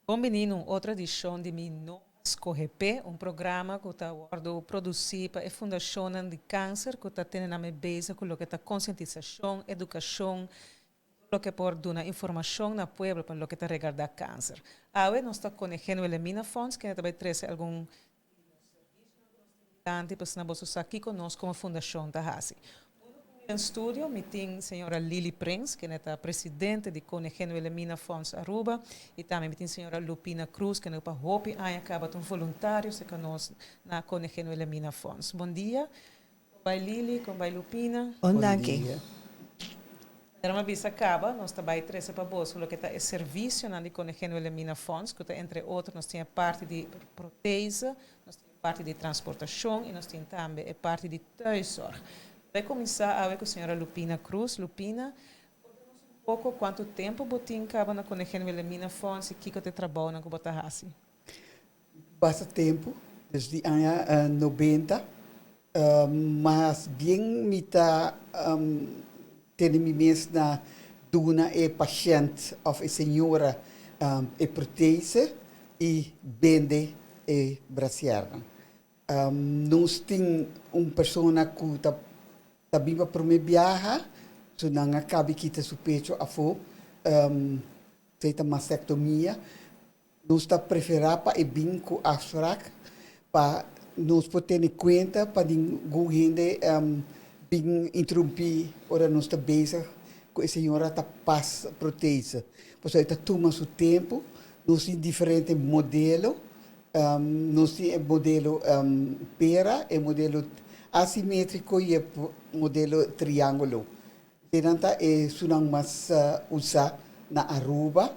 Combinando outra edição de Mi No Escorrepe, um programa que está produzido para a Fundação de Câncer, que está tendo na mesa com o que está conscientização, educação, o que pode dar informação na pueblo para o que está regardar câncer. Agora nós estamos com o Genuine Mina Funds, que também traz algum importante para nós aqui conosco como Fundação da Hasi. Em estúdio, me tem a senhora Lili Prince, que é a presidente de Conegeno Elimina Funds Aruba, e também me tem a senhora Lupina Cruz, que é para Hopi, acaba de voluntários que nós na Conegeno Elimina Funds. Bom dia, como vai Lili, como vai Lupina? Bom dia. Era uma vez acaba, nós também trazemos para vós o que está é serviço na de Conegeno Elimina Funds, que entre outros nós temos parte de proteína, nós temos parte de transportação e nós temos também a parte de thuiszorg. Vai começar a ver com a senhora Lupina Cruz. Lupina, um pouco quanto tempo você acaba na Conegeno Elimina Funds e que você trabalha com a Hasi? Bastante tempo, desde anos 90, mas bem me está tendo mês na duna e paciente of a senhora e proteína e vende e brasileira. Nós temos uma pessoa que também para me viajar, so não acaba que o peito a fo, feita mastectomia, nós está preferar para bem com a fraca, para nós poder ter em conta para ninguém gente bem interromper, ora nós está bezig com a senhora está pas proteína, pois está toma seu tempo, nós tem diferentes modelos, nós tem modelo pera e modelo assimétrico e modelo triângulo. Tenanta é sunang mas usa na Aruba,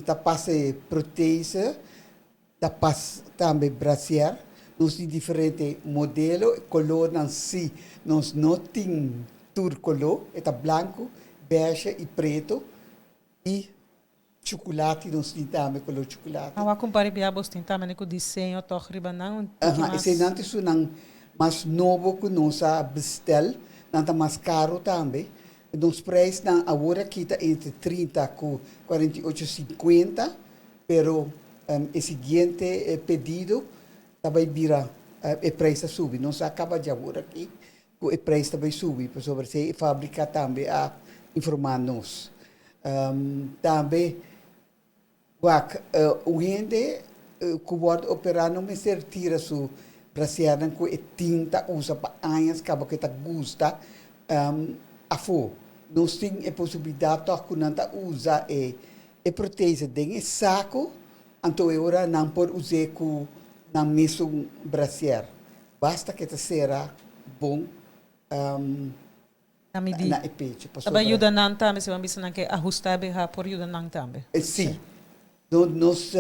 tapos proteína, tapos também brasier. Nós temos diferentes modelos, color não si, nós não temos tur color, é branco, bege e preto e chocolate, nós temos também color chocolate. A compare biabos tem também com desenho, toch ribanang. Esse não é sunang mas novo que nós bestel, não mais caro também. Nos preços agora aqui está entre 30 e 48,50, pero o seguinte pedido também vira o preço subir. Nós acaba de agora aqui, o preço também subir, para sobre se a fábrica também a informar nós. Também, o gente que pode operar não me retira sua brasileira com a tinta usa para anos que você gosta a fo nós temos a possibilidade de não usar a proteína de saco então agora não pode usar com na mesmo brasileiro basta que seja bom na peito também ajuda não também se vamos dizer que ajustar bem por ajuda não também sim nós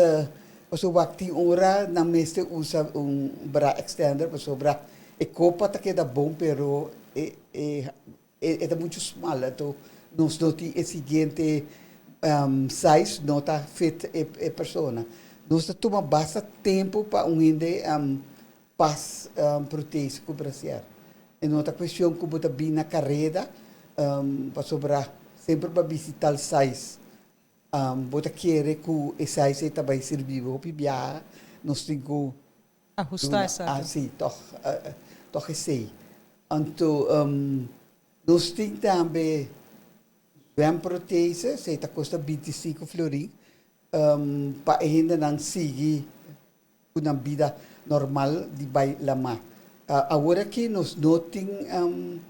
so waktu ora na meste usa bra extender para sobra e copa tá que dá bom pero é muito small então nós não tem esse seguinte size não tá fit a persona nós toma bastante tempo para inde pas proteína com Brasil e outra questão que bota bem na carreira para sobra sempre para visitar o size bota querer que o size também servir o pibia nós temos ajustar essa sim toch sei então nós temos também bem proteína se tá custa 25 florim para ainda não seguir uma vida normal de vai lama agora que nós não temos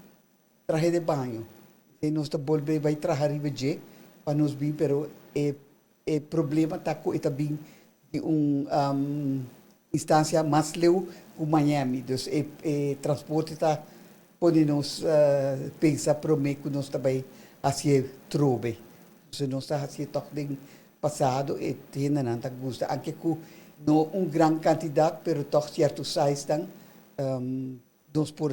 traje de banho e nós tá volver vai trajar ribeje para nos bem pero o problema está com também de instância mais leu com Miami, então o transporte está podemos pensar para mim que nós também assim trobe, se nós está assim toque passado e tem não tá gosta, aunque com não grande quantidade, pero toch certo size dan nós por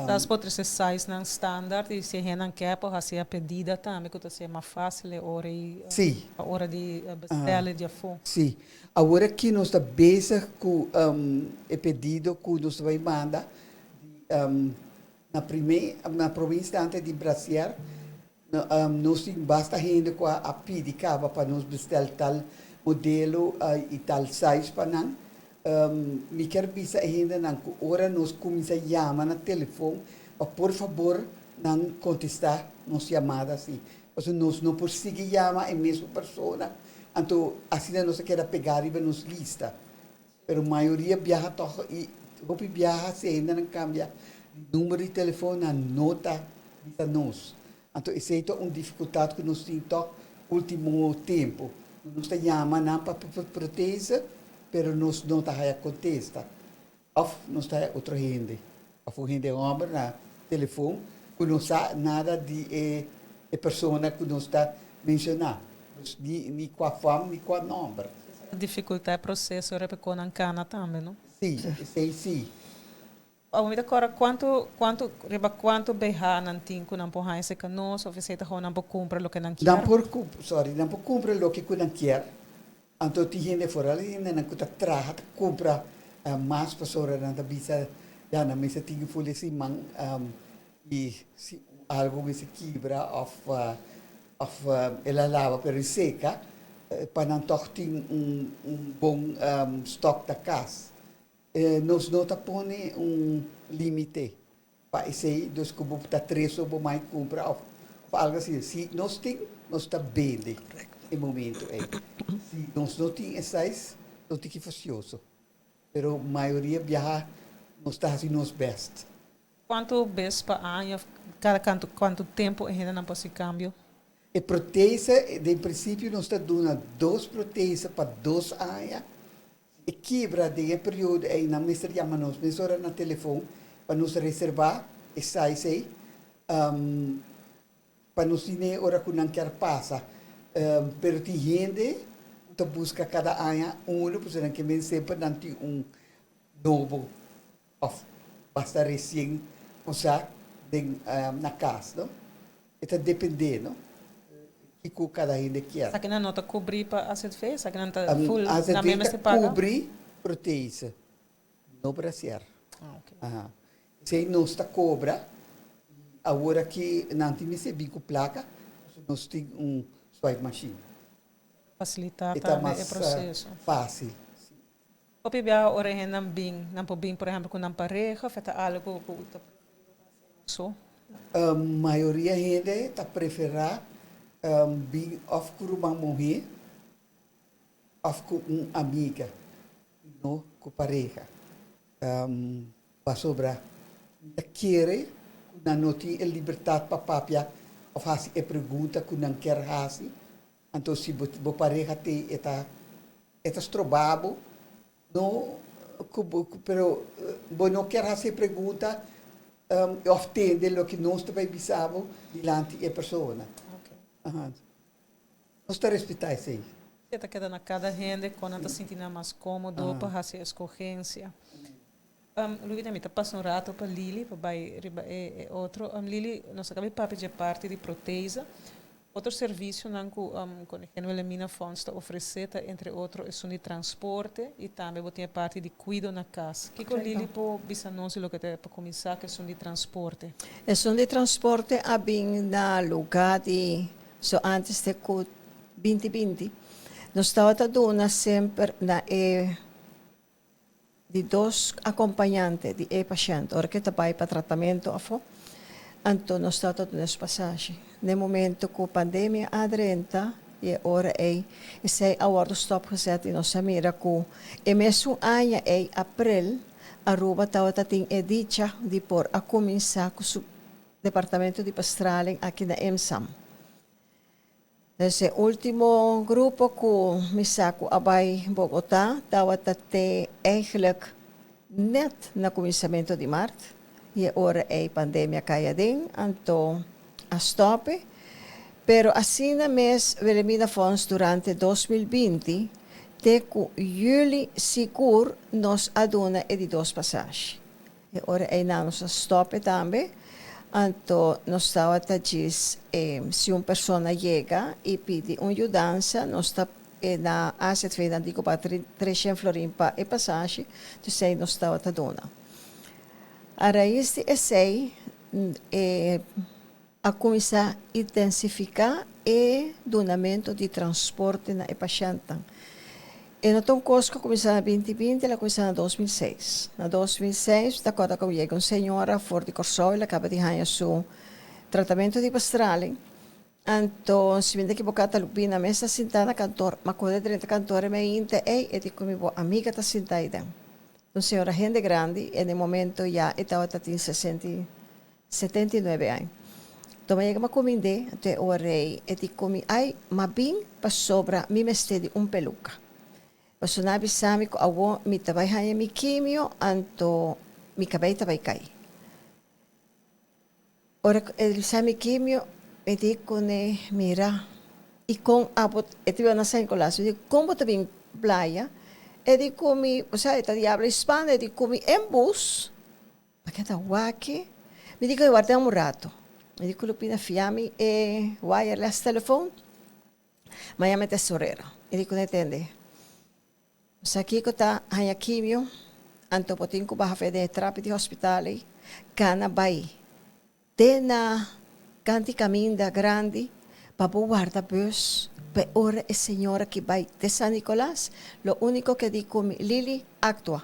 das potras size não standard e se renan capo assim a pedida também que você é mais fácil a hora de bestela de afo. Sim. Agora que nós está bezig com o pedido que nós vai mandar na província de Brasil nós temos bastante gente que a pedir para nós bestel tal modelo e tal size para não. Me quer bisa ainda não que ora nós começa a chamar na telefone para por favor não contestar nos chamadas assim. Porque nós não conseguimos chamar a mesma pessoa. Então, assim nós quer pegar e nos lista. Pero a maioria viaja toch e hopi viaja se ainda não cambia número de telefone na nota bisa nós. Então, isso é uma dificuldade que nós temos último tempo. Nós chamamos não para proteger, pero nós não está a contesta. Ou nós está outra gente. Ou gente homem na telefone, que não sabe nada de pessoa que nós está mencionando. Nem com a fama, nem com o nome. A dificuldade é o processo, eu repito, na cana também, não? Sim, sim. Agora, quanto berrar não tem que não pode ser que nós, ou você não pode cumprir o que não quer? Não pode cumprir o que não quer. Então, tem gente fora ali, não pode trabalhar, comprar mais pessoas, não bisa, já não me tem que fazer assim, e se algo me se quebra, ou ela lava para seca, para não ter bom estoque da casa. Nós não põe limite para isso aí, dos que vão estar três ou mais comprar ou algo assim. Se nós temos, nós está bem no momento. Se nós não temos essas, não tem que fazer isso. Mas a maioria viaja, nós está fazendo os best. Quanto vez para ano, quanto tempo ainda não pode câmbio? A proteína, de princípio, nós está dando 2 proteínas para 2 anos. E quebra de período aí na mesa chama nós, mas ora na telefone para nos reservar e sai aí para nos ir ora que não quer passar. Pero tem gente que busca cada ano porque não quer sempre não tem novo ou basta recém usar na casa, não? Está dependendo, não? Que cada gente quer. Sabe que não está cobrir para a gente fez? Sabe que não está full na mesma se paga? Cobrir proteína no Brasil. Okay. Se não está cobra, agora que não tem se bico placa, nós temos swipe machine. Facilitar também o processo. Fácil. O pibia origem não bem, por exemplo, com uma pareja, feita algo que a maioria gente está preferir bem of com uma mulher, of com uma amiga, não com pareja. Para sobrar, querer, não tem liberdade para papia, ou fazer a pergunta que não quer fazer. Então, se a pareja tem esse trabalho, não, mas não quer fazer pergunta, ofende o que nós também pensamos diante da pessoa. Nós temos que respeitar isso aí. Você está quedando cada gente quando está sentindo mais cômodo para fazer a escorrência. Luís, me está passando rato para Lili, para outro. Lili, nós acabamos de fazer parte de proteína. Outro serviço que a Elimina Fonds está oferecendo, entre outros, é de transporte e também tem parte de cuidado na casa. O que o Lili pode dizer o que para começar, que é de transporte? É de transporte a bem na lugar de antes de 2020. Nós estávamos dando sempre de 2 acompanhantes de paciente, hora que está para tratamento, então nós estávamos dando essa passagem. No momento que a pandemia adrenta, e agora esse awardo stop gezet in onze mira que e mesmo ano em abril Aruba estava tendo dicha de por a começar com o departamento de pastragem aqui na EMSAM. Nesse último grupo que me saco abai Bogotá estava até eigenlijk net no começamento de março e agora a pandemia cai dentro, então a stop. Pero assim na mês Elimina Fonds durante 2020 te que jullie seguro nos aduna de 2 passagens. E ora é na nossa stop também. Então, nós estamos a dizer, se uma pessoa chega e pede uma ajudança, nós estamos na asset feita digo para 300 florins para a passagem, então nós estamos a dona. A raiz de esse a começar a intensificar o donamento de transporte na paciente. E no tom Costco começou em 2020, ela começou em 2006. Na 2006, da quando chega uma senhora fora de Corsol, ela acaba de ganhar seu tratamento de pastrale. Então, se me equivocada, Lupina, me está sentada cantor, mas quando 30 cantores me inte, e digo, minha amiga está sentada aí. Então, senhora, gente grande, e no momento já estava tem 79 anos. Então, eu me comendei, até orei, e digo, ai, mas bem, para sobra, me mestei de peluca. Paso nabi sami ko awo mi tabay hanya mi quimio anto mi cabay tabay kai. Ora el sami quimio me dico ne mira y con abot etiba na San Nicolás digo como tabing playa e dico mi o sea esta diablo hispana e dico mi en bus para que waki me dico guardar un rato me dico lupina fiami e wireless telephone ma ya me tesorera e dico ne entende. Sa aqui que está a quimio, anto potinho barra fede terapia de hospital, cana bai, tena canti caminda grande, para guarda bus, pe ora e senhora que vai de San Nicolás, lo único que digo Lili actua,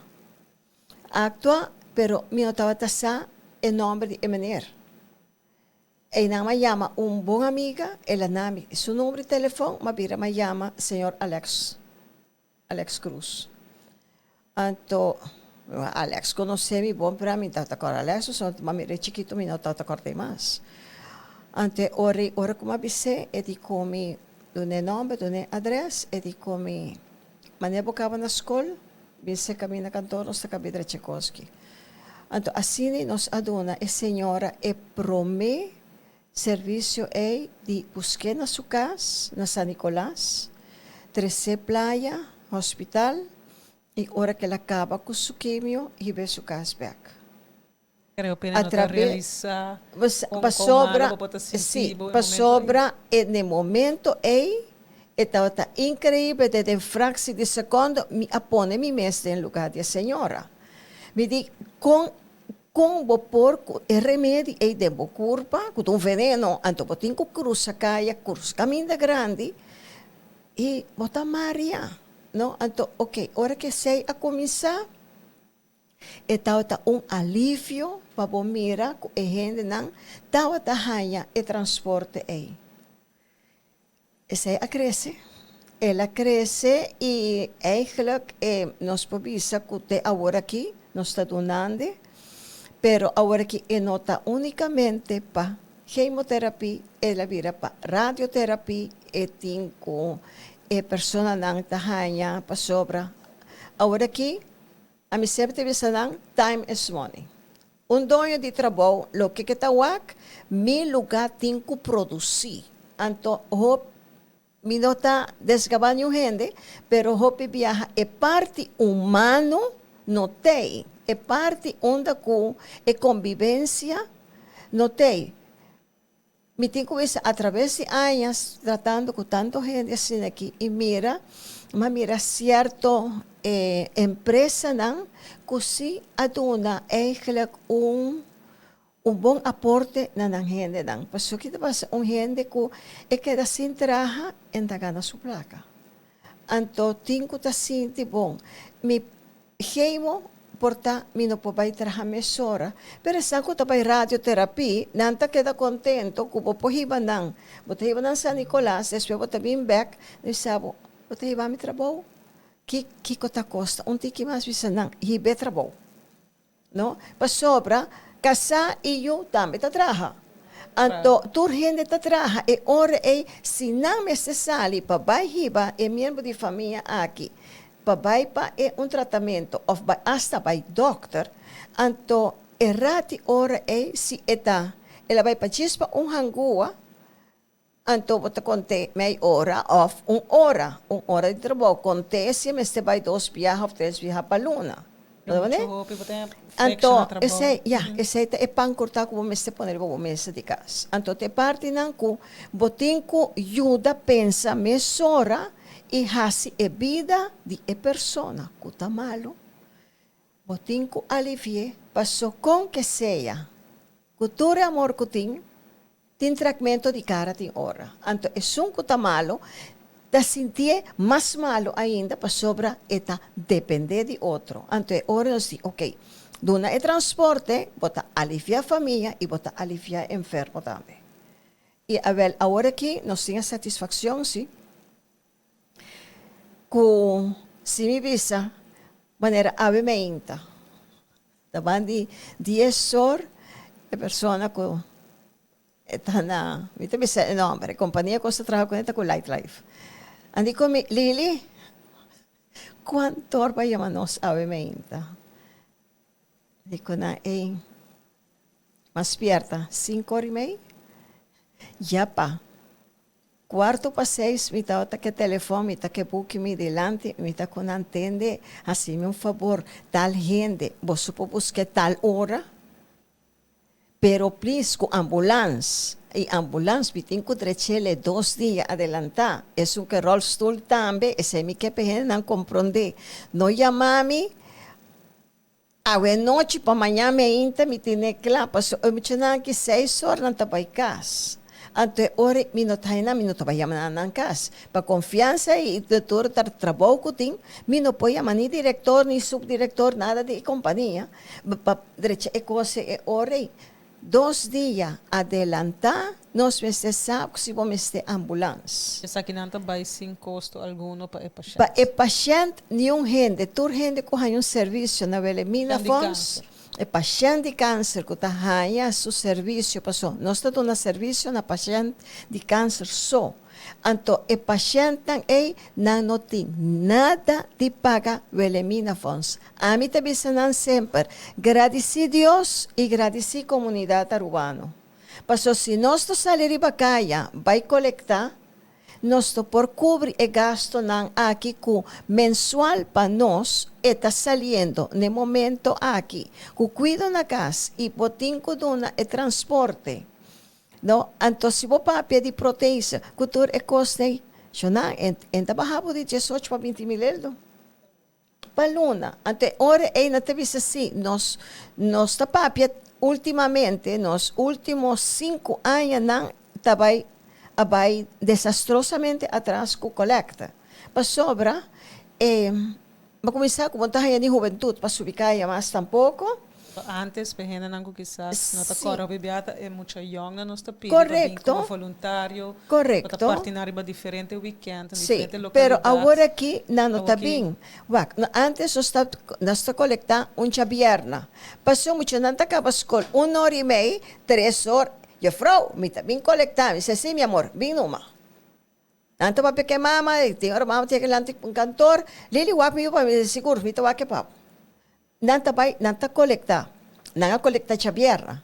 pero mi otava tasa en nombre de Emmanuel. E nama llama bom amiga, ela nami su número de teléfono, ma bira me llama senhor Alex Cruz. Então, Alex conhece-me bom para mim, tá agora Alex, só mas me chiquito, me não tá agora mais. Ante ora como abisse, e di come done nome, done address, e di come mane bocava na escola, bisse caminha cantor, nós cabidra Tchaikovsky. Então, assim nos aduna e senhora e promete serviço é de buscar na sua casa, na San Nicolás, 13 playa, hospital, e hora que ela acaba com o quimio, e vê sua casa back. Creo que não está realizar para sobra, sim, para sobra, e no momento estava incrível, desde fração de segundo, me apone me mestre em lugar de senhora. Me diz, com o porco, o remédio é de boa curva, com um veneno, então botinho cruza caia, cruza caminho grande, e bota Maria, não? Então, ok, hora que sei a começar, estava alívio para bom mira, a gente não estava ganhando o transporte aí. Essa a cresce, ela cresce e eigenlijk nós podemos que agora aqui nós está donando, pero agora que não está unicamente para quimioterapia, ela vira para radioterapia e tem com persona não está para sobra. Agora aqui a mim sempre diz time is money. Dono de trabalho, lo que está wak, mi lugar tem que produzir. Então, mi não está desgabando gente, pero hope viaja é parte humano não tem, é parte onde com é convivência não tem. Me tenho que ver através de anos tratando com tanta gente assim aqui e mira certo empresa não que se aduna eigenlijk bom aporte na gente não. Porque que passa gente que é que da sem trabalho em da gana sua placa. Então tenho que estar sentindo bom. Me heimo porta mi no pode trabalhar mesora, pero sa ko tabay radioterapia, nanta queda contento que po hiba nang, bote hiba nang San Nicolás, después bote bim back, ni sabo, bote hiba mi trabaho, ki ko ta costa, tiki mas bisa nang hibe trabaho, no? Pa sobra, casa e eu também ta traha. Anto tur gente ta traha e ora e se não necessário pa bai hiba e membro de família aqui. Pabai pa tratamento of hasta by doctor anto errati ora si eta ela vai pa chispa hangua anto bota conte mei ora of hora de trabalho conte se me este vai 2 viaja of 3 viaja pa luna anto esse é pan cortar como me este poner como mesa de casa anto te parte nan ku botinco ajuda pensa mesora e hasi e vida de persona que está malo, botinco alivie, passou com que seja, cultura amor que tem tem tratamento de cara tem hora. Então, é um que malo, da sentir mais malo ainda para sobra eta depender de outro. Então, é hora de ok, dona é transporte, bota aliviar a família e bota aliviar o enfermo também. E agora que nós temos satisfação, sim, com se me visa maneira avementa, da bandi 10 horas, a pessoa com está na, me visa nome, companhia que você trabalha com ela com Light Life. Andi comigo, Lili, quanto hora vai chamar nós avementa? Digo na mas pierda 5h30, já pá. 5:45, me está que telefone, me está que book me delante, me está com atende, assim, me favor, tal gente, você pode buscar tal hora, pero please, com ambulância, e ambulância, me tem que trechele 2 dias adelantar, é um que rollstool também, esse me que pequeno não compreende, não chamame, a noite para amanhã me inta, me tem que lá, passou, eu me tinha que 6 horas não tá para casa. Ante ore minuto vai chamar na casa. Para confiança e doutor tar trabalho com tim, não pode chamar nem diretor nem subdiretor nada de companhia. Para direita é coisa é ore 2 dias adelantar, nós precisamos se vamos ter ambulância. Essa aqui não vai sem custo algum para o paciente. Para o paciente, nenhum gente, toda gente que tem serviço na Belemina Fons. O paciente de câncer que está ganhando seu serviço, passou. Nós estamos dando serviço na paciente de câncer só. Então, o paciente não tem nada de pagar Belemina Fons. A mim também sempre agradecer a Deus e agradecer a comunidade urbana. Passou, se nós salário vai coletar, nós por cobrir o gasto aqui com mensual para nós está saliendo no momento aqui com cuido na casa e botinco dona e transporte, não? Então se você pedir proteína, cultura é custo, eu não entra barrabo de 18 para 20 mil euros para luna. Então ora é na TV assim, nós tá papia ultimamente, nos últimos 5 anos não vai vai desastrosamente atrás com a coleta. Para sobra, vai começar com vontade de juventude, para subir mais tampouco. Antes, pehena nango quizás, nota cora bebiata é muito young na nossa pidi, correcto, como voluntário, correcto, para participar em diferente weekend, sim, diferente pero localidade. agora aqui não está bem. Antes nós está coletando uma vierna, passou muito, não está acaba a escola, 1h30, 3 horas. Eu frau, me está bem colectando, disse sim, meu amor, bem numa. Anto para pequena mama, tem hora mama tinha que lançar um cantor, Lili wap me para me seguro, me está wap que papo. Não está colectar, não colectar chavierra.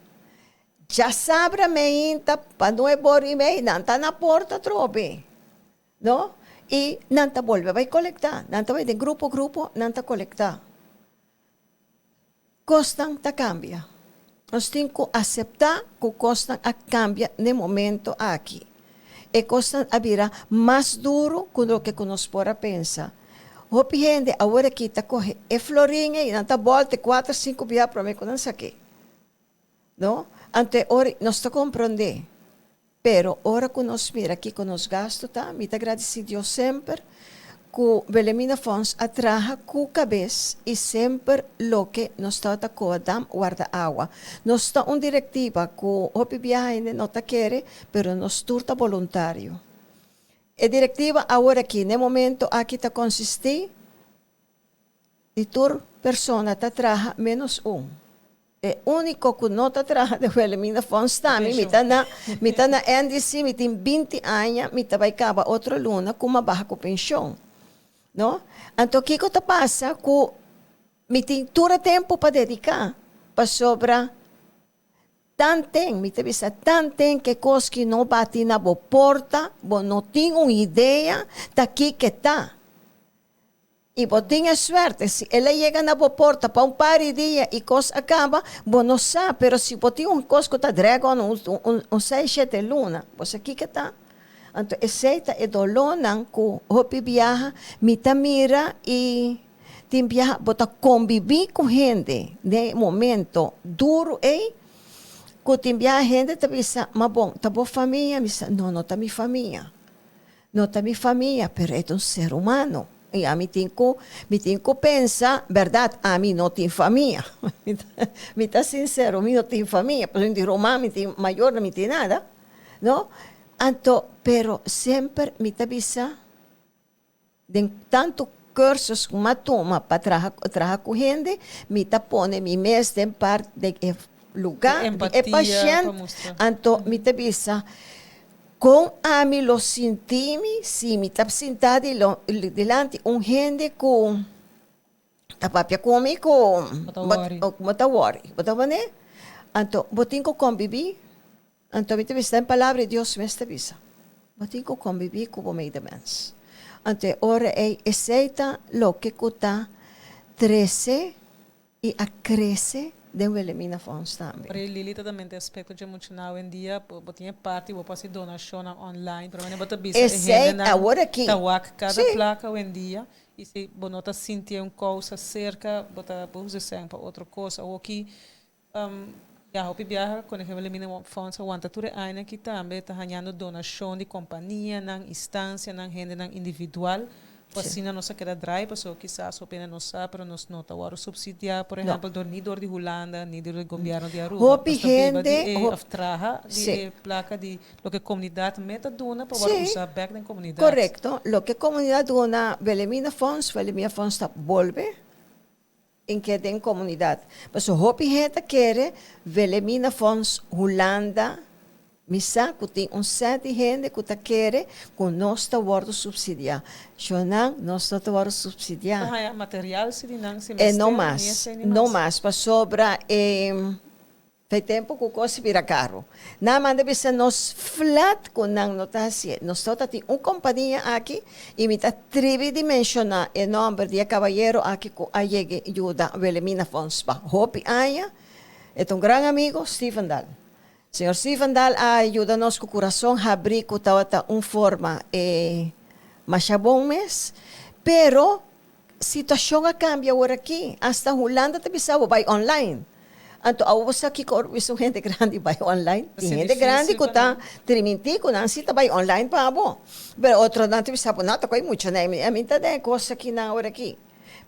Já sabe me inta, para não é bom e meio, não está na porta trobe, não? E não está volve, vai colectar, não está vai de grupo, não está colectar. Costan tá cambia. Nós temos que aceitar que o custo cambia no momento aqui. E custo a virar mais duro do que nós podemos pensar. O gente agora aqui está correndo, é florinha e não está volta 4, 5 dias para mim, não sei o quê. Não? Então, nós estamos compreendendo. Pero, ora que nós mira aqui com os gastos, tá? Me agradecido sempre que Belemina Fons atraja com a cabeça e sempre o que nós estamos acordando guarda água. Nós estamos uma diretiva que o viagem não está querendo, mas nós turta voluntário. A diretiva agora aqui, no momento, aqui está consistir de tur persona está traja menos um. O único que não está traja de Belemina Fons também, me está na NDC, me tem 20 anos, me vai acabar outra luna com uma barra com pensão. Não? Então, o que passa? Que me tem todo tempo para dedicar para sobrar. Me tem que coisa que não bate na boa porta, não tem uma ideia daqui que está. E tem a sorte, se ela chega na boa porta para par de dias e coisa acaba, não sabe, mas se tem uma coisa que está dragando um 6, 7 luna, você aqui que está. Então, aceita e dolonan que hopi viaja, mita mira e tem viaja, bota conviver com gente, de momento duro, Kutimbia gente te bisa, mas bom, tá boa família, misa, não tá minha família. Não tá minha família, pero é um ser humano. E a mim tenho que pensar, verdade, a mim não tem família. Me tá sincero, a mim não tem família, por exemplo, de Roma, me tem maior, não me tem nada, não? Então, pero sempre me tá bisa, de tanto cursos que me toma para trabalhar com gente, me tá pone me mesmo em parte de lugar, Empatia, de paciente, então me tá bisa, com a mim lo sentimi, se me tá sentado delante gente com tapapia comigo, bota worry, né? Então, botinho que convivi, então me tá bisa em palavra de Deus me está bisa, botinho que convivi com o meio de mens. Então, ora aceita lo que custa 13 e a cresce de uma elimina fontes também. Para Lili também tem aspecto de emocional em dia, tinha parte, vou fazer donação online, para mim botar bisa. Agora aqui. Tawak cada placa em dia, e se bonota sentir uma coisa cerca, botar usa sempre para outra coisa, ou aqui já hopi viaja quando eu elimina fontes, aguanta tudo ainda que também está ganhando donação de companhia, na instância, na gente, na individual. Assim, não se queda dry, pessoa que quizás apenas não sabe, mas nós não agora subsidiar, por exemplo, do Nidor de Holanda, Nidor do governo de Aruba. Hopi gente, aftraja de placa de lo que comunidade meta dona para usar back na comunidade. Correcto, lo que comunidade dona, velemina fontes está volve em que tem comunidade. Mas o hopi gente quer velemina fontes Holanda. Misa, que tem set de gente que quer com nós está guardo subsidiar. Xonang, nós está guardo subsidiar. Material se não se não mais, para sobra tem tempo que o coisa vira carro. Na manda bisa nós flat com não notasse. Nós está tem uma companhia aqui e me está tridimensional o nome de caballero aqui que ayegue ajuda velemina fontes pa. Hopi aya, é um grande amigo Stephen Dahl. Senhor Stephen Dahl ajuda-nos com o coração a abrir com uma forma mais bom mês, pero a situação cambia agora aqui. Hasta Holanda te pensava vai online. Então, a você aqui com gente grande vai online, tem gente grande que está trimentico, não se vai online para bom. Pero outro não te pensava nada, tem muito, né? A mim tá de coisa aqui na hora aqui.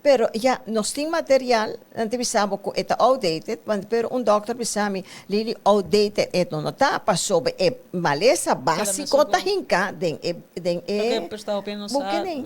Pero ya nos tem material, nanti bisamo ko ito outdated, pero un doctor bisami lili outdated ito no ta pasobe malesa básico tahinka den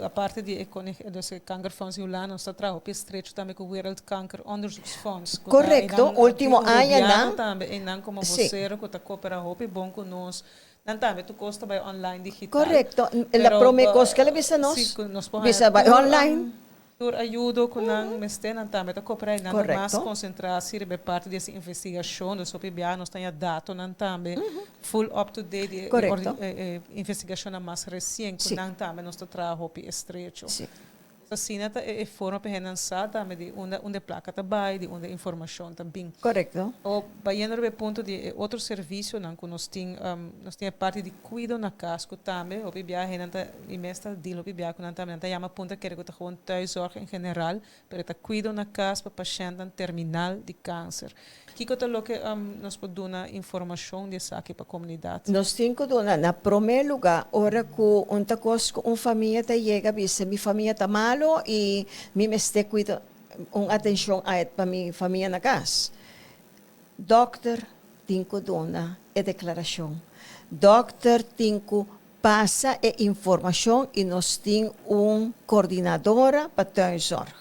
a parte de desse kankerfonds Holanda está trabalhando estreito também com o World Cancer Onderzoeksfonds. Correcto, último ano não também não como você que está cooperando hopi bom conosco. Não também tu custa vai online digital. Correcto, la promecos que le bisa nos bisa vai online. Por ajuda com não mestena também, tá cooperar não mais concentrar se de parte dessa investigação do sopibiano nós tem dado não também full up to date investigação mais recente não também nós trabalho estreito. Assim é forma para renascer também de onde placa também de onde informação também. Correto. O baiano é ponto de outro serviço não que nós tem parte de cuidado na casa também o bebê renata e mestra de o bebê com também tá chama ponto que é gewoon thuiszorg em geral para tá cuidado na casa para paciente terminal de câncer. Que é o que nós podemos dar informação dessa aqui para a comunidade? Nós temos que dar, na primeiro lugar, hora que uma família chega, diz, minha família está malo e me estou cuidando, atenção para minha família na casa. Doctor tem que dar a declaração. Doctor tem que passar a informação e nós temos uma coordenadora para thuiszorg.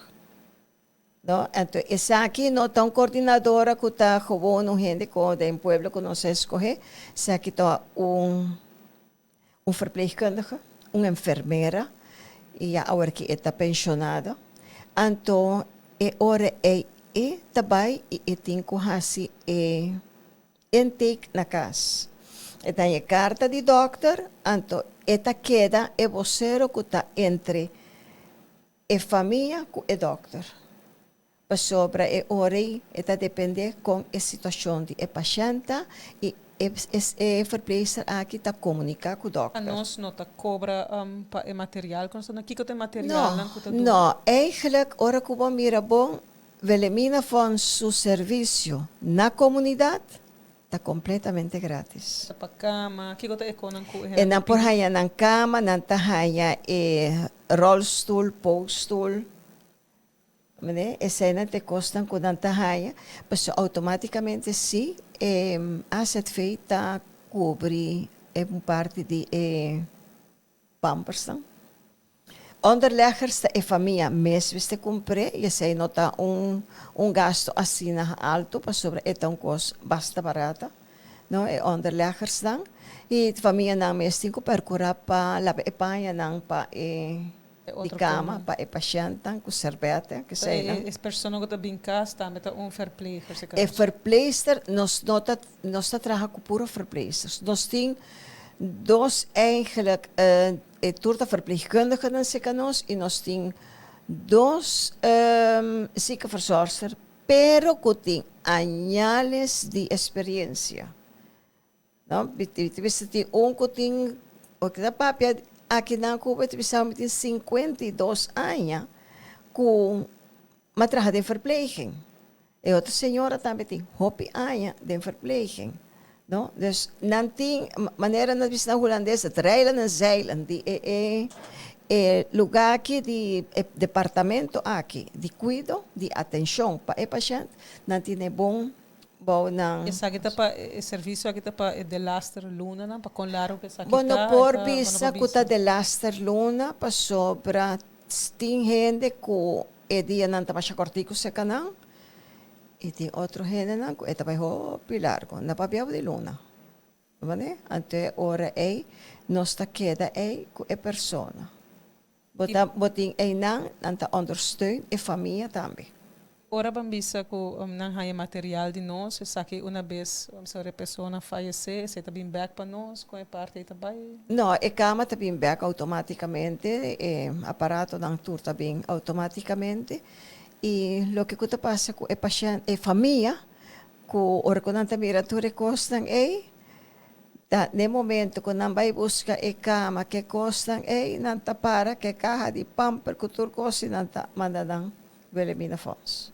No? Então, essa aqui não está uma coordenadora que está com gente do pueblo que nós escolhe. Essa aqui está verpleegkundige, uma enfermeira, e agora que está pensionada. Então, agora também tem que fazer intake na casa. Tem a carta de doctor, então, esta queda é vocero que está entre a família e o doctor. Sobre a hora está depende com a situação do paciente e a verpleegster aqui está comunicar com o doctor. Nós não está cobra material, aqui que tem material não, eigenlijk hora que vamos mira bom, velemina van seu serviço na comunidade, está completamente gratis. Sa pagkama, kiko ta ekonan ko. E nan por haya ng cama, nanta haya rollstool, polestool. Né? Escena te costan com nanta haya, mas automaticamente sim, asset feita cobre parte de pampers. Onderleggers de família mesmo se cumpre e se nota gasto assim alto para sobre um custo bastante barata, não é onderleggers dan e família não mesmo tem que percorrer para la epanha não para de cama para o paciente com servete que sei não. Is persoon que bem cá está met een verpleger. E verpleegster nos trabalha com puro verpleegsters. Nós temos dois eigenlijk toerta verpleegkundigen in ziekenhuis en nós temos dois ziekenverzorgers, pero que têm anos de experiência. Não? Você tem que tem o que dá papel aqui na Cuba, você tem 52 anos com uma trabalho de verpleging. E outra senhora também tem 9 anos de verpleging. No? Dus nanti maneira na visão holandesa trailen en zeilen die lugar aqui de departamento aqui de cuido de atenção para o paciente nanti é bom não essa aqui tá para serviço aqui tá para de laster luna não para com laro que essa aqui bueno por visa cuta de laster luna para sobra tem gente que dia não tá mais cortico se canal e tem outro gente que está baixo pilargo na papel de luna, vale? Ante ora nós queda com a pessoa, botin não anta ondersteun e família também. Ora bambisa ko não há material de nós, essa aqui uma vez se a pessoa falecer, se tá bem back para nós, com a parte também. Não, a cama tá bem back automaticamente, aparato não tur tá bem automaticamente. E o que passa com o paciente, a família, com o reconhecimento mirador costam no momento que não vai buscar a cama que costam não tá para que caja de pamper que tur costa não tá mandando velemina fonds.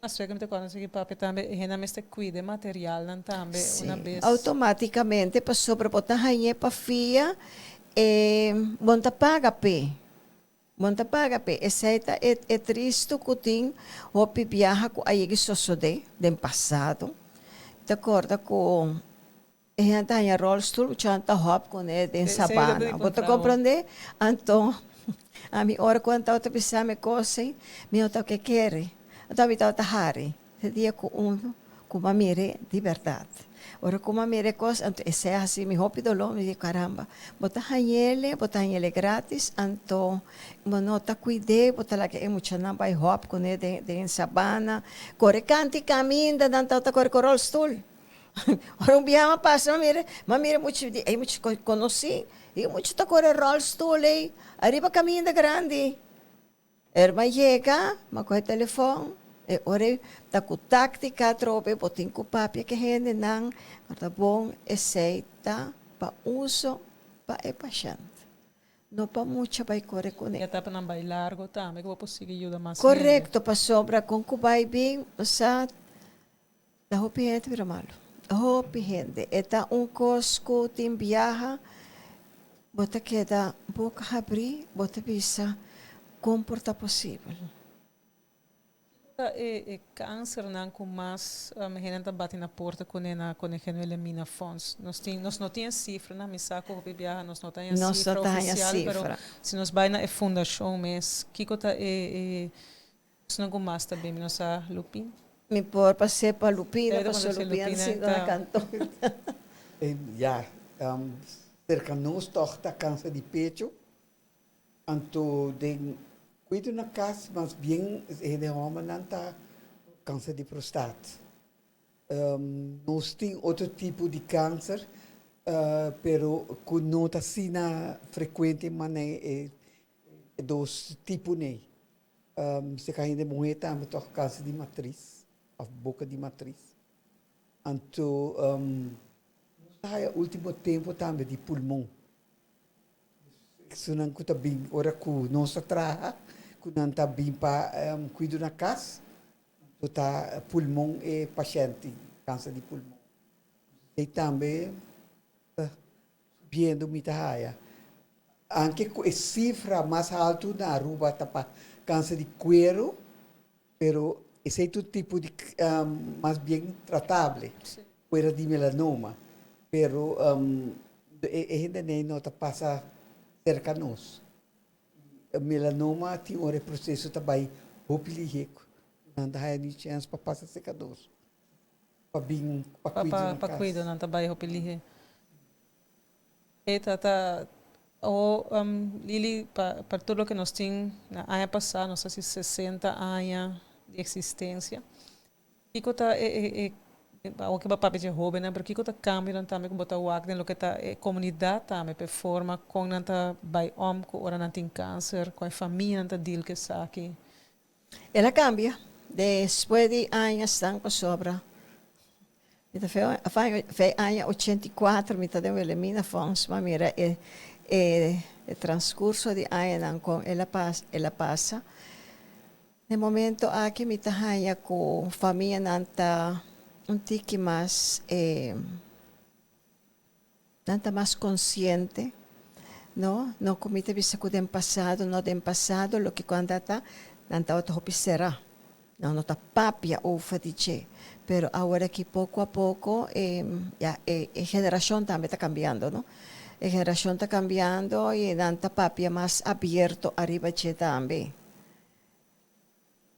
Mas se que quando se papi também, rena meste cuide material não também uma vez. Automaticamente para sobrebotar a para fia monta paga pe. Monta paga pe, essa é triste que tem o viaja com a gente sociedade do passado. De acordo com a gente tem rollstool, chanta hop com ele em sabana. Você compreende? Então, a minha hora quando eu pensar me coisa, me o que quer. Então me tá hari. Se dia com uma mire de verdade. Ora como mire coisa, então esse assim me hopi dolo, me digo caramba, bota hanhele grátis, então monota cuide, bota lá que é muito não vai hop com ele de sabana, corre canti caminda, dan tá corre rollstool. Ora biama passa, mire muito, é muito conheci, e muito tá corre rollstool, arriba caminda grande. Erma chega, ma com o telefone. E ora tá com tática trope, botin com papia que gente não, tá bom, aceita para uso para o paciente. Não para muito vai correr com ele. E até para não vai largo também, que eu posso ajudar mais. Correto, para sobra com que vai bem, sa da hopi gente vira malo. Hopi gente, eta cosco tem viaja, bota queda boca abrir, bota visa comporta possível. Câncer não com mais a gente tá batendo na porta com a genuína fonds. Nós não temos cifra na misaco o bebê nós não temos cifra oficial, mas se nós vai na fundação mas que coisa se não com mais também nossa Lupin. Me por passei para Lupina, passou Lupina assim na canto. Ja, cerca nós toca câncer de peito, anto de cuido na casa, mas bem de homem não tá câncer de próstata. Nós temos outro tipo de câncer, pero que não está assim frequente, mas é dos tipos nem. Se cai de mulher também toca câncer de matriz, a boca de matriz. Então, no último tempo também de pulmão. Se não está bem, ora que nossa traja que não está bem para cuidar na casa, está pulmão e paciente câncer de pulmão. E também está subindo muita raia. Aunque a cifra mais alta na Aruba está para câncer de cuero, pero esse é outro tipo de mais bem tratável, cuero de melanoma. Pero a gente não está passa cerca de nós. Melanoma tem um processo também muito rico. Não há nem chance para passar cerca de nós. Para cuidar não trabalho opilihe. Tá o Lili para tudo que nós tínhamos na ano passado, nós temos 60 anos de existência. E que tá o que vai papel de roubo, né? Porque que tá cambia também com botar o acne, lo que tá comunidade também, por forma com não tá vai com ora não tem câncer, com a família não tá deal que está aqui. Ela cambia. Depois de anos estão com sobra. Foi año 84, mitad de Elimina Fons, mas mira, el transcurso de año con ela pasa. De momento aqui mitad año com família nanta un tiki más nanta más consciente, no como te viste que den pasado lo que quando está nanta auto será. Não está papia ou fatiche. Pero agora que pouco a pouco, a geração também está cambiando, não? A geração está cambiando e nanta papia mais aberto arriba che também.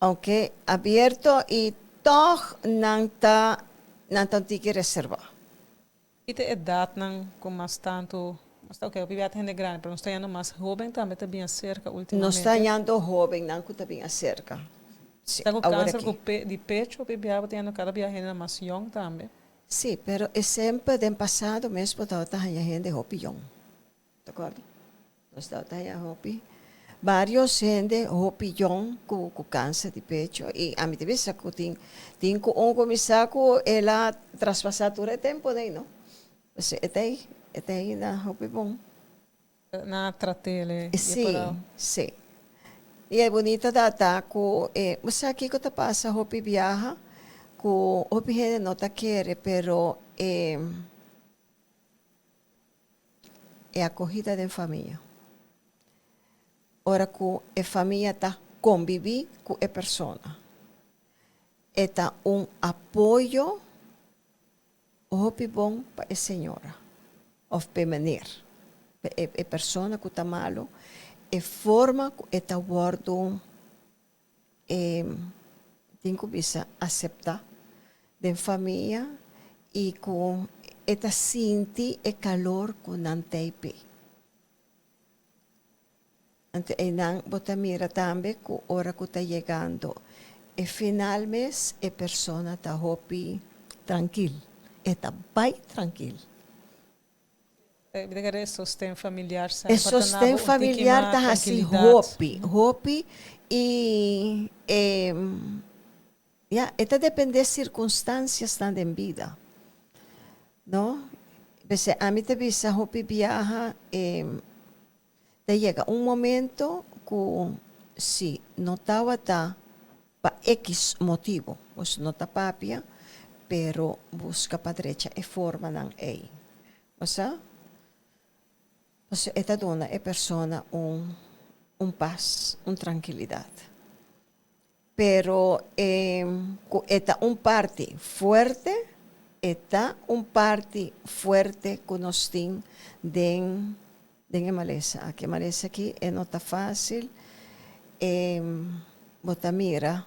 Aunque aberto e toch nanta tem que reservar. E te edad não com mais tanto, mas ok, o pibiate gente grande, pero não está indo mais jovem também está bem cerca ultimamente. Não está indo jovem, não está bem cerca. Está com câncer de pecho, o pibiate tem cada vez gente mais young também. Sim, pero é sempre do passado mesmo está a gente hopi young. ¿De acuerdo? Nós está a hopi. Vários gente hopi young com câncer de pecho e a mim te visa que tem começar com ela traspassar todo o tempo daí, não? Mas é aí na hopi bom. Na tratele. Sim. E é bonita data que você aqui que tá passa hopi viaja com hopi gente não tá querer, pero é a acolhida da família. Ora que a família tá conviver com a pessoa. Está apoio hopi bom para a senhora, of pemenir. A pessoa que está malo, a forma que está guardo tem que aceitar da família e com esta sentir o calor que não tem pé. Então, não bota mira também que a hora que está chegando e final mês a pessoa está hopi tranquila, está bem tranquila. É sostém familiar, sabe? É sostém familiar está assim, hopi e está depende das circunstâncias também em vida, não? Porque a mim te visa hopi viaja te chega momento que se não estava para X motivo, você não está papia, pero busca para direita e forma não é, você? Esta dona é persona paz, tranquilidade. Pero esta parte forte, que nós temos de maleza. A maleza aqui não está fácil. Bota mira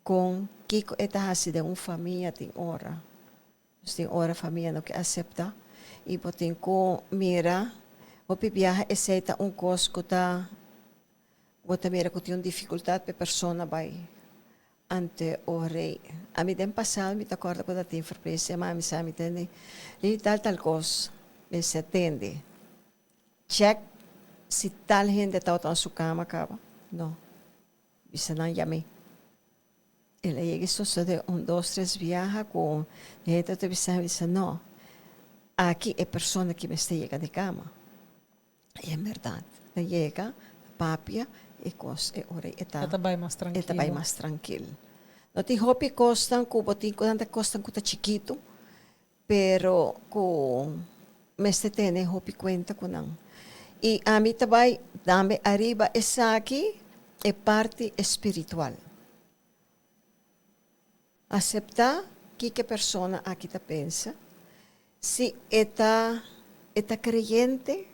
com que está assim de uma família tem hora. Tem hora família não que aceita e botem com mira o viaja aceita coisa que está bota mira que tem dificuldade para a pessoa vai ante o rei. A mim tem passado me acorda quando tem surpresa, mas me entende e tal coisa me se atende. Check se tal gente está na sua cama acaba. Não. Bisa não chamei. Ele chega só de 2, 3 viaja com gente te bisa não. Aqui é a pessoa que me está chegando de cama. E é verdade. Ele chega, papia, e coisa, e ora, está bem mais tranquilo. No te hopi costan, botín costan cuta chiquito, pero me se tiene hopi cuenta con an. Y a mí también, dame arriba, esa aquí es parte espiritual. Aceptar que persona aquí te pensa. Si está creyente,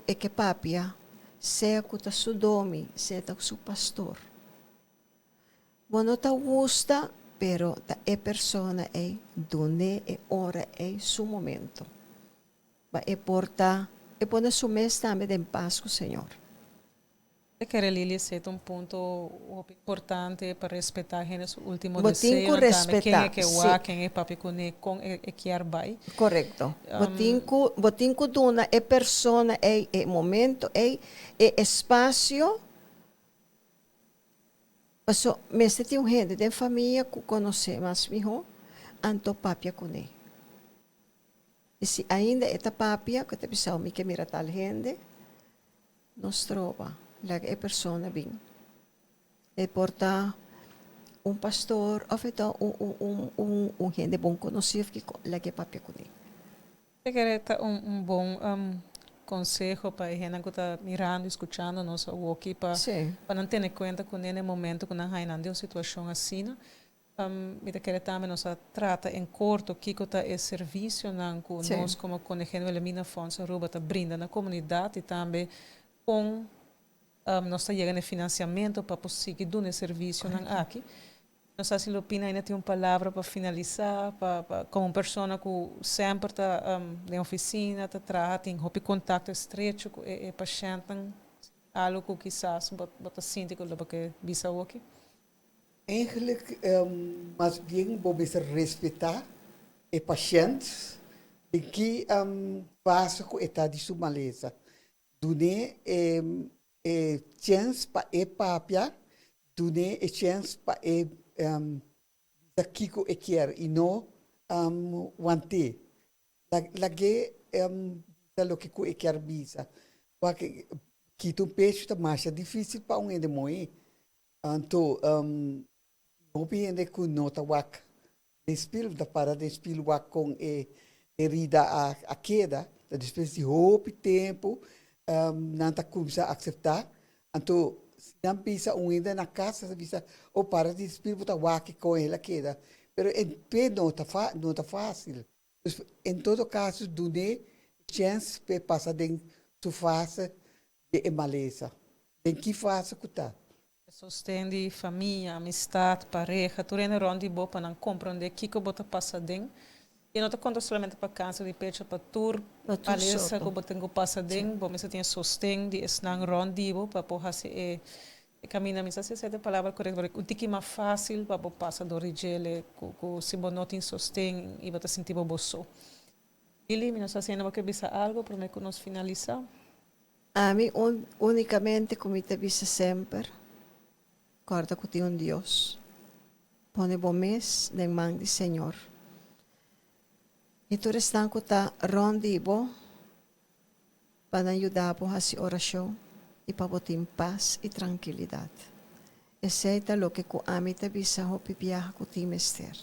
que papia, sea que su domi, sea su pastor. Bueno, te gusta, pero la persona es donde es hora, es su momento. Va a portar, pone su mes también en paz con el Señor. Eu quero Lili ser ponto importante para respeitar o último Botín desejo. que respetar, Quem é sim. quem é papi com que arbai. Correcto. Botín que dona é persona, é momento, é espaço. Então, me tem gente de família que conhece mais mijo, anto papia com ele. E se ainda esta papia, que te pensou que mira tal gente, nos trova, é persona bem. É portar pastor, ou então gente bom conhecido que lege papia com ele. Eu quero dar bom consejo para a gente que está mirando, escutando nosso aqui para não ter conta com ele no momento que não há uma situação assim. Eu quero também nos trata em curto que está o serviço que nós como Conegeno Elimina Fonds Aruba está brinda na comunidade e também com nós está chegando financiamento para conseguir dar o serviço aqui. Não sei se Lupina ainda tem uma palavra para finalizar, como pessoa que sempre está na oficina, está trabalhando, tem contato estreito com o paciente, algo que quizás você sente que bisa aqui? Eigenlijk, mais bem, vamos respeitar o paciente em que passa com o estado de sua maleza. Dune chance para a papia, dune chance para daqui que quer e não wante. Lagi lo que quer bisa. Porque que tu peixe está mais difícil para um ende moe. Então, não pende que não tá wak. Despil da para despil wak com rida a queda. Da depois de roupa tempo, não tá começar a aceitar. Então não bisa ende na casa, bisa o para despil botar wak com ela queda. Pero em pé não tá fácil. Em todo caso, dune chance para passar dentro da fase de maleza. Em que fase que tá? Sostém de família, amistade, pareja, tudo é onde boa para não compreender o que você passa dentro. E não te conta somente para câncer de pecho, para tur, palestra que você tem que passar dentro, você tem sostém de estar onde para poder se caminhar, mas essa é a palavra correta, porque o que mais fácil para passar do rigele, se você não tem sostém e você sentir bobo. Lili, me está haciendo que visa algo para que nos finalizar? A mim, unicamente, como te avisa sempre, guarda que tem Deus. Pone bom mês na mão do Senhor. E tu restan que está rondibo para ajudar a fazer oração e para botar paz e tranquilidade. Esse é o que a mim te avisa o pipiá que tem mester.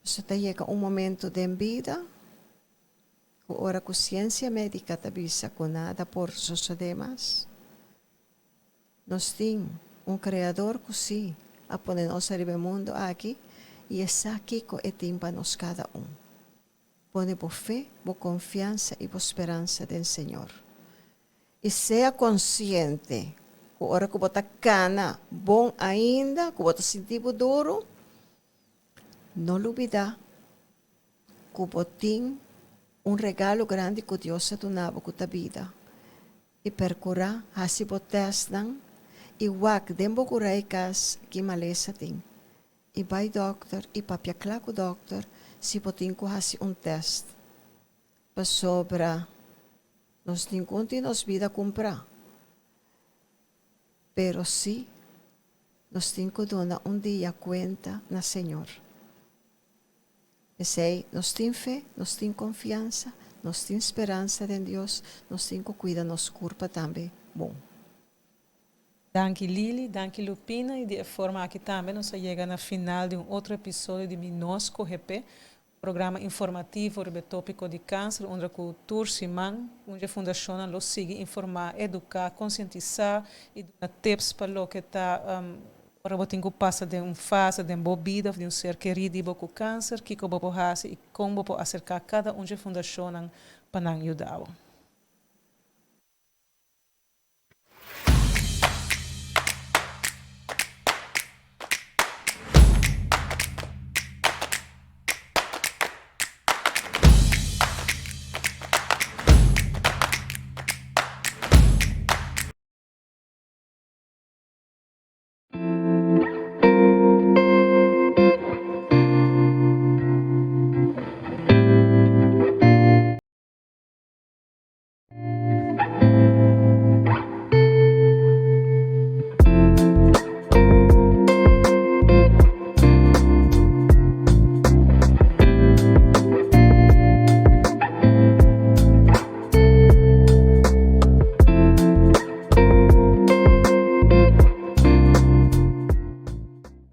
Você chega momento de vida, que ora a ciência médica te avisa que nada por suceder mais. Nós temos Criador que sim, a poner nós no mundo aqui, e está aqui com o tempo para nós cada Pone por fé, por confiança e por esperança do Senhor. E seja consciente, que a hora que você cana, bom ainda, que você sentir duro, não olvidar que você tem regalo grande que Deus te deu com a vida. E percurar, assim você testam, e wak dembo kurai kas que maleza tem. E vai doctor e papia claro doctor se potin ko hasi test. Pa sobra nos ninguém nos vida comprar. Pero si nos tinko dona dia conta na Senhor. E sei, nos tem fé, nos tem confiança, nos tem esperança em Deus, nos tem cuida nos curpa também. Bom. Danke Lili, danke Lupina, e de forma aqui também nós chegamos na final de outro episódio de Minosco GP, programa informativo sobre o tópico de câncer, onde a cultura Simão, onde a fundação nos sigue informar, educar, conscientizar e dar tips para o que está para o passa de fase de vida de ser querido com câncer, que como e como acercar cada fundação para ajudar.